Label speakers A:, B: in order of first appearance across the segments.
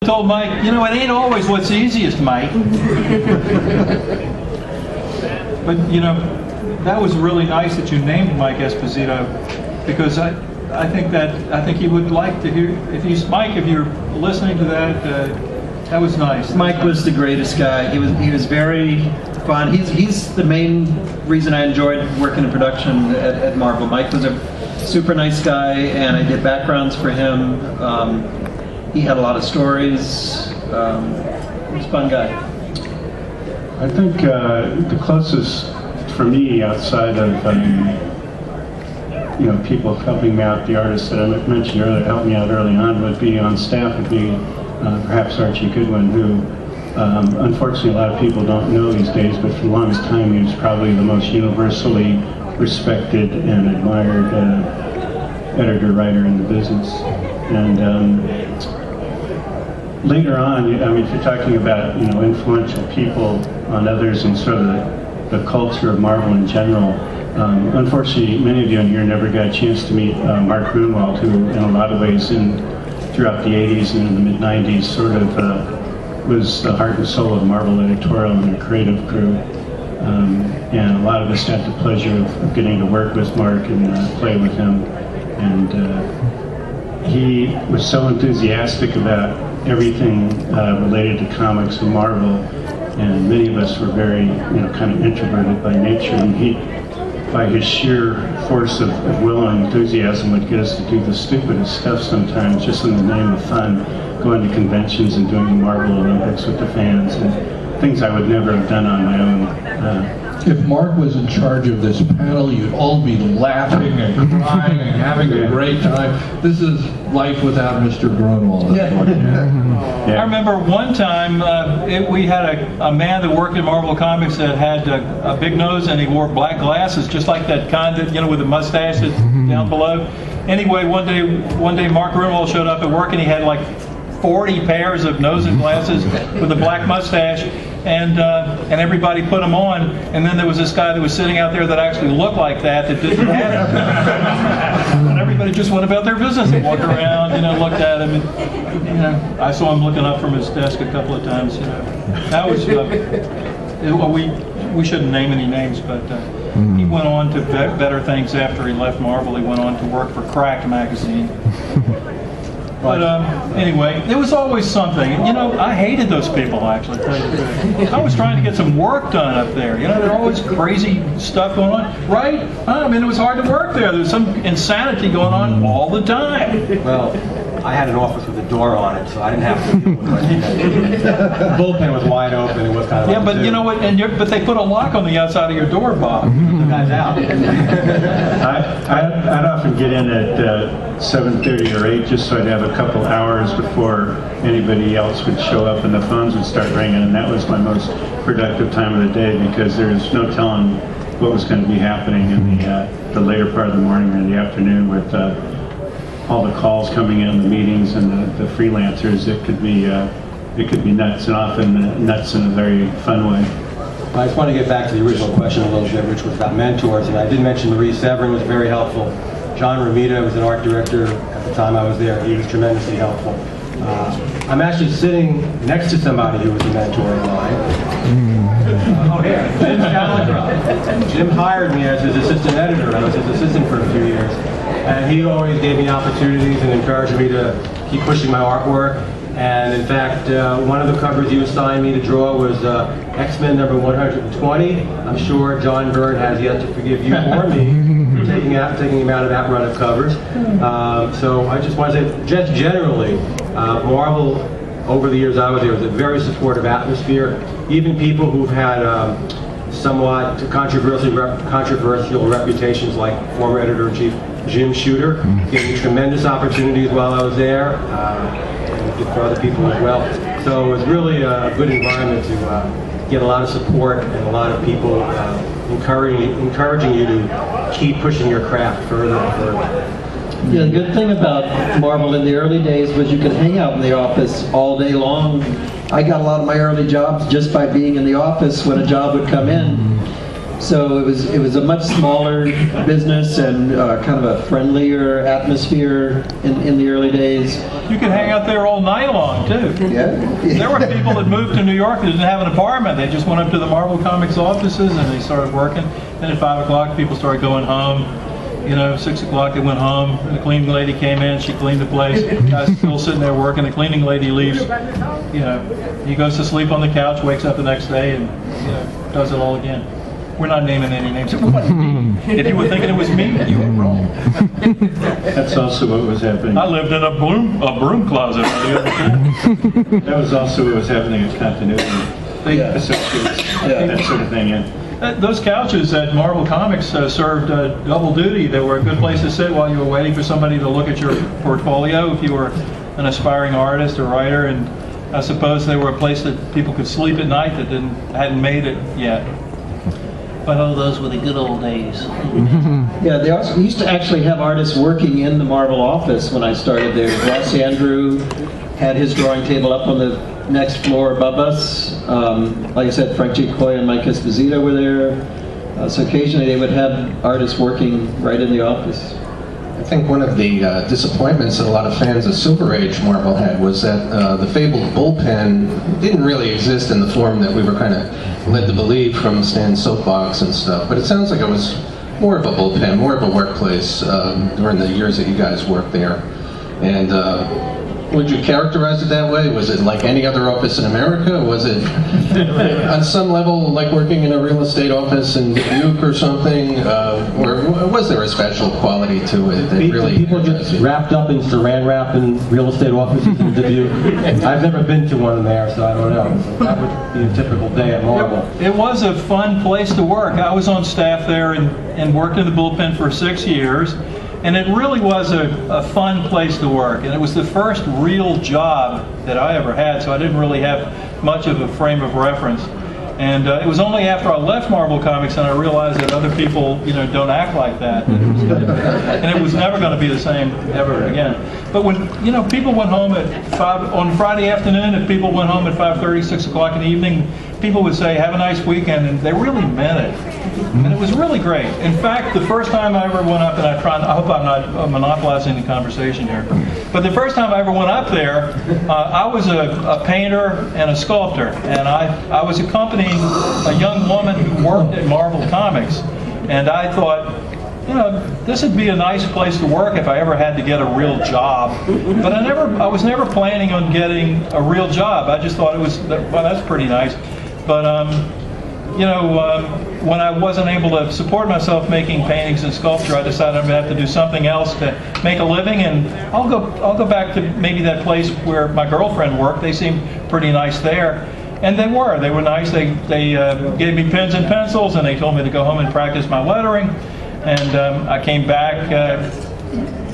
A: told Mike, you know, it ain't always what's easiest, Mike. But, you know, that was really nice that you named Mike Esposito, because I think he would like to hear, Mike, if you're listening to that, that was nice.
B: Mike was the greatest guy. He was very fun. He's the main reason I enjoyed working in production at Marvel. Mike was a super nice guy, and I did backgrounds for him. He had a lot of stories. He was a fun guy.
C: I think the closest for me, outside of you know, people helping me out, the artists that I mentioned earlier, helped me out early on, would be on staff, would be perhaps Archie Goodwin, who unfortunately a lot of people don't know these days, but for the longest time he was probably the most universally respected and admired editor-writer in the business. And later on, I mean, if you're talking about, you know, influential people on others and sort of the culture of Marvel in general, unfortunately, many of you in here never got a chance to meet Mark Grunwald, who in a lot of ways throughout the 80s and in the mid-90s sort of was the heart and soul of Marvel editorial and their creative crew. And a lot of us had the pleasure of getting to work with Mark and play with him. And he was so enthusiastic about everything related to comics and Marvel, and many of us were very, you know, kind of introverted by nature, and he, by his sheer force of will and enthusiasm, would get us to do the stupidest stuff sometimes, just in the name of fun, going to conventions and doing the Marvel Olympics with the fans, and things I would never have done on my own.
D: If Mark was in charge of this panel, you'd all be laughing and crying and having a great time. This is life without Mr. Grunwald.
A: I remember one time we had a man that worked in Marvel Comics that had a big nose, and he wore black glasses, just like that kind that, you know, with the mustache that's down below. Anyway, one day Mark Grunwald showed up at work, and he had like 40 pairs of nose and glasses with a black mustache, and everybody put them on, and then there was this guy that was sitting out there that actually looked like that didn't have it. And everybody just went about their business and walked around, you know, looked at him, and, you know, I saw him looking up from his desk a couple of times, you know. That was, we shouldn't name any names, but he went on to better things after he left Marvel. He went on to work for Cracked magazine. But anyway, it was always something. You know, I hated those people, actually. I was trying to get some work done up there. You know, there was always crazy stuff going on, right? I mean, it was hard to work there. There was some insanity going on all the time.
E: Well, I had an office with a door on it, so I didn't have to deal with it. The bullpen was wide open. It was kind of
A: yeah, but you know what? But they put a lock on the outside of your door, Bob.
E: The guy's out.
C: I'd often get in at 7:30 or 8 just so I'd have a couple hours before anybody else would show up and the phones would start ringing, and that was my most productive time of the day, because there's no telling what was going to be happening in the later part of the morning or the afternoon with all the calls coming in, the meetings, and the freelancers. It could be nuts, and often nuts in a very fun way.
E: I just want to get back to the original question a little bit, which was about mentors, and I did mention Maurice Severin was very helpful. John Romita was an art director at the time I was there. He was tremendously helpful. I'm actually sitting next to somebody who was a mentor of mine. Oh, here, Jim Challenger. Jim hired me as his assistant editor. I was his assistant for a few years. And he always gave me opportunities and encouraged me to keep pushing my artwork. And in fact, one of the covers he assigned me to draw was X-Men number 120. I'm sure John Byrne has yet to forgive you or me for taking him out of that run of covers. So I just want to say, just generally, Marvel, over the years I was there, was a very supportive atmosphere. Even people who've had somewhat controversial reputations, like former editor-in-chief Jim Shooter, gave me tremendous opportunities while I was there. For other people as well. So it was really a good environment to get a lot of support and a lot of people encouraging you to keep pushing your craft further and further.
B: Yeah, the good thing about Marvel in the early days was you could hang out in the office all day long. I got a lot of my early jobs just by being in the office when a job would come in. So it was a much smaller business and kind of a friendlier atmosphere in the early days.
A: You could hang out there all night long, too.
B: Yeah.
A: There were people that moved to New York that didn't have an apartment. They just went up to the Marvel Comics offices and they started working. And at 5 o'clock, people started going home. 6 o'clock they went home. The cleaning lady came in. She cleaned the place. The guy's still sitting there working. The cleaning lady leaves. He goes to sleep on the couch, wakes up the next day, and does it all again. We're not naming any names. It wasn't me. If you were thinking it was me, you were wrong.
C: That's also what was happening.
A: I lived in a broom closet.
C: That was also what was happening at Continuity. They associates, that sort of thing.
A: Those couches at Marvel Comics served double duty. They were a good place to sit while you were waiting for somebody to look at your portfolio if you were an aspiring artist or writer, and I suppose they were a place that people could sleep at night that hadn't made it yet. But those were the good old days.
B: Yeah, they also used to actually have artists working in the Marvel office when I started there. Ross Andrew had his drawing table up on the next floor above us. Like I said, Frank G. Coy and Mike Esposito were there. So occasionally they would have artists working right in the office.
F: I think one of the disappointments that a lot of fans of Silver Age Marvel had was that the fabled bullpen didn't really exist in the form that we were kind of led to believe from Stan's soapbox and stuff. But it sounds like it was more of a bullpen, more of a workplace during the years that you guys worked there. And would you characterize it that way? Was it like any other office in America? Was it on some level like working in a real estate office in Dubuque or something? Or was there a special quality to it that really...
E: People just wrapped up in saran wrap in real estate offices in Dubuque. I've never been to one there, so I don't know. That would be a typical day at Marvel.
A: It was a fun place to work. I was on staff there and worked in the bullpen for 6 years. And it really was a fun place to work. And it was the first real job that I ever had, so I didn't really have much of a frame of reference. And it was only after I left Marvel Comics and I realized that other people, don't act like that. And it was never going to be the same ever again. But when, people went home at 5, on Friday afternoon, if people went home at 5:30, 6 o'clock in the evening, people would say, "Have a nice weekend," and they really meant it. And it was really great. In fact, the first time I ever went up, and I hope I'm not monopolizing the conversation here, but the first time I ever went up there, I was a painter and a sculptor, and I was accompanying a young woman who worked at Marvel Comics, and I thought, this would be a nice place to work if I ever had to get a real job. But I was never planning on getting a real job. I just thought it was, well, that's pretty nice. But when I wasn't able to support myself making paintings and sculpture, I decided I'm going to have to do something else to make a living, and I'll go back to maybe that place where my girlfriend worked. They seemed pretty nice there. And they were nice. They gave me pens and pencils, and they told me to go home and practice my lettering. And I came back,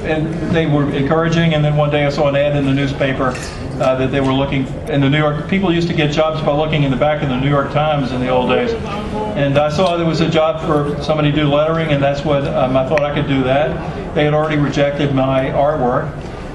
A: and they were encouraging. And then one day I saw an ad in the newspaper that they were looking in the New York. People used to get jobs by looking in the back of the New York Times in the old days. And I saw there was a job for somebody to do lettering, and that's what I thought I could do that. They had already rejected my artwork.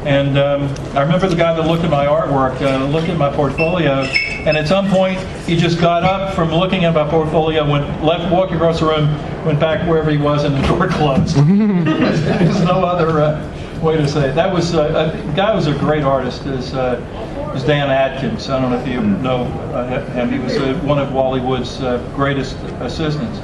A: And I remember the guy that looked at my artwork, looked at my portfolio, and at some point he just got up from looking at my portfolio, walked across the room, went back wherever he was, and the door closed. There's no other way to say it. That was a guy who was a great artist. Is Dan Adkins. I don't know if you know him. He was one of Wally Wood's greatest assistants.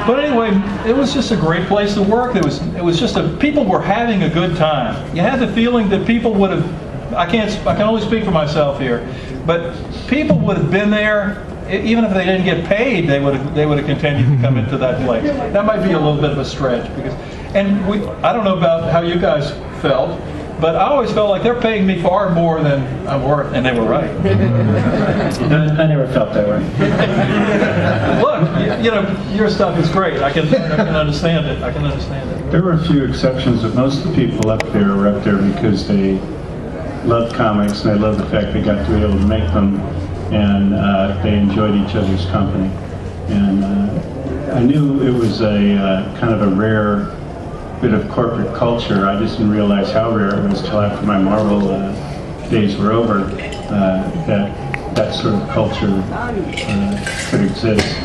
A: But anyway, it was just a great place to work. It was just people were having a good time. You had the feeling that people would have, I can only speak for myself here, but people would have been there, even if they didn't get paid, they would have continued to come into that place. That might be a little bit of a stretch, I don't know about how you guys felt, but I always felt like they're paying me far more than I'm worth, and they were right.
C: I never felt that way.
A: Look, your stuff is great. I can understand it. I can understand it.
C: There were a few exceptions, but most of the people up there were up there because they loved comics and they loved the fact they got to be able to make them, and they enjoyed each other's company. And I knew it was a kind of a rare bit of corporate culture. I just didn't realize how rare it was till after my Marvel days were over, that sort of culture could exist.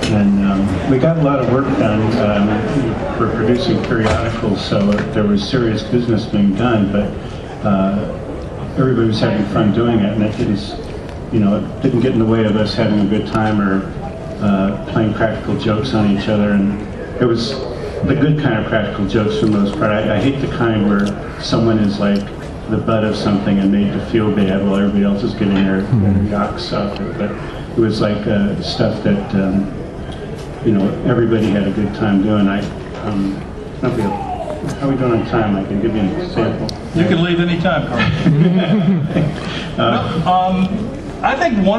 C: And we got a lot of work done. For producing periodicals, so there was serious business being done, but everybody was having fun doing it, and it didn't get in the way of us having a good time or playing practical jokes on each other. And it was the good kind of practical jokes for the most part. I hate the kind where someone is like the butt of something and made to feel bad while everybody else is getting their yaks off it. But it was like stuff that everybody had a good time doing. How are we doing on time? I can give you an example.
A: You can leave any time, Carl. I think one